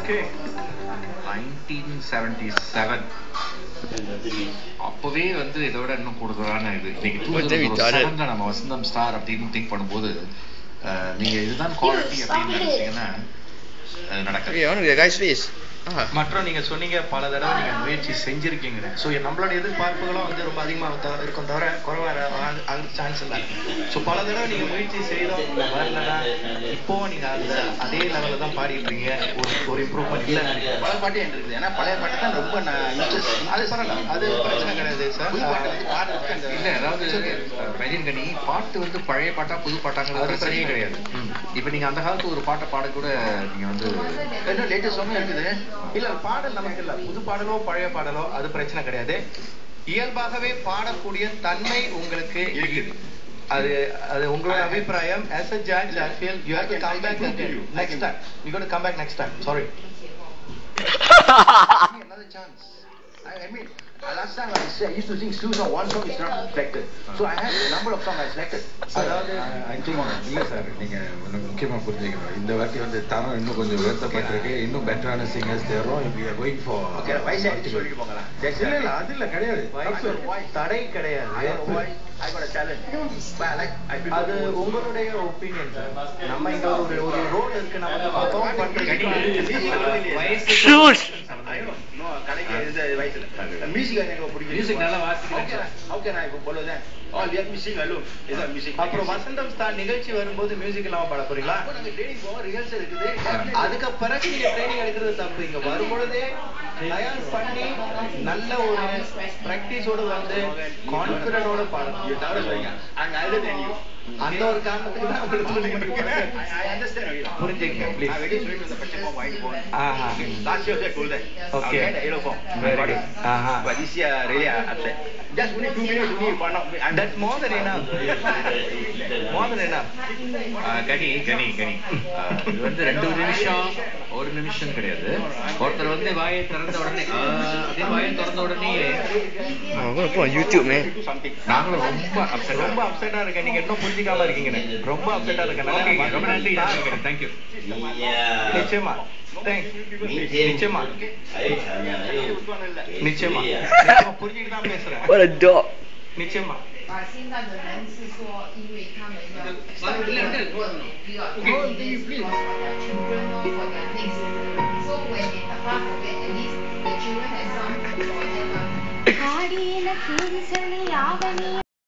Okay. 1977. அப்பவே வந்து இதோட இன்னும் கூடுதலான இது இன்னைக்கு நம்ம வசந்தம் ஸ்டார் அப்படின்னு திங்க் பண்ணும்போது நீங்க இதுதான் குவாலிட்டி அப்படின்னு நினைச்சீங்கன்னா நடக்குது. மற்றும் நீங்க சொன்னீங்க பல தடவை நீங்க முயற்சி செஞ்சிருக்கீங்க. ஸோ நம்மளோட எதிர்பார்ப்புகளும் வந்து ரொம்ப அதிகமாக இருக்கும் தவிர குறைவாக சான்ஸ் இல்லை. ஸோ பல தடவை நீங்க முயற்சி செய்தோம் வரலன்னா இப்போ நீங்க அந்த அதே லெவலில் தான் பாடிட்டு இருக்கீங்க. ஒரு இம்ப்ரூவ்மெண்ட் இல்லை. பல பாட்டு எனக்கு இருக்குது. ஏன்னா பழைய பாட்டு தான் ரொம்ப அது பரவாயில்ல, அது பிரச்சனை கிடையாது சார். இல்லை, அதாவது கனி பாட்டு வந்து பழைய பாட்டா புது பாட்டாங்கிறது பிரச்சனையே கிடையாது. இப்போ நீங்க அந்த காலத்து ஒரு பாட்டை பாட கூட நீங்க வந்து என்ன லேட்டஸ்ட் சாங் இருக்குது. இல்ல பாடல் நமக்கு இல்ல, புது பாடலோ பழைய பாடலோ அது பிரச்சனை கிடையாது. இயல்பாகவே பாடக்கூடிய தன்மை உங்களுக்கு இருக்குது. அது அது உங்களோட அபிப்பிராயம். As a judge, I feel you have to come back next time. You got to come back next time. Sorry. Another chance. I mean, last time I used to sing two songs. One song is not selected. So I had a number of songs I selected. அதாவது இல்லை sir, நீங்கள் முக்கியமாக புரிஞ்சுக்கணும். இந்த வாட்டி வந்து தரம் இன்னும் கொஞ்சம் உயர்த்தப்பட்டிருக்கு. இன்னும் பெட்டரான சிங்கர்ஸ் தேரும். We are going for சொல்லிட்டு போங்களா? இல்லை, அது இல்லை, கிடையாது, தடை கிடையாது. I got a challenge. அது உங்களுடைய ஒப்பீனியன் சார். நம்ம இங்க ஒரு ரோல் இருக்கு, நம்ம பெர்ஃபார்ம் பண்றதுக்கு அப்புறம் வசந்தம் ஸ்டார் நிகழ்ச்சி வரும்போது மியூசிக் இல்லாம பாட போறீங்களா? அதுக்கு பிறகு நீங்க ட்ரைனிங் எடுக்கிறது தப்பு. இங்க வரும்பொழுதே தயார் பண்ணி நல்ல ஒரு பிராக்டிஸோட வந்து கான்பிடன்டோட பாடணும். அந்த ஒரு காரணத்துக்கு தான் புரிஞ்சுங்க please. Okay, very good. But this year really upset. Just only 2 minutes only for now. And that's more than enough. More than enough. கனி இது வந்து 2 நிமிஷம் 1 நிமிஷம் கிடையாது. ஒருத்தர் வந்து வாயை திறந்த உடனே யூடியூப் நாங்களும் ரொம்ப அப்செட்டா இருக்கேன். நீங்க இன்னும் புரிஞ்சிக்காம இருக்கீங்க. ரொம்ப அப்செட்டா இருக்கேன். ரொம்ப நன்றி. தேங்க்யூ. நிச்சயமா புரிஞ்சுட்டு தான் பேசுறேன். நிச்சயமா ஆடியில கீரிசனை ஆவணிய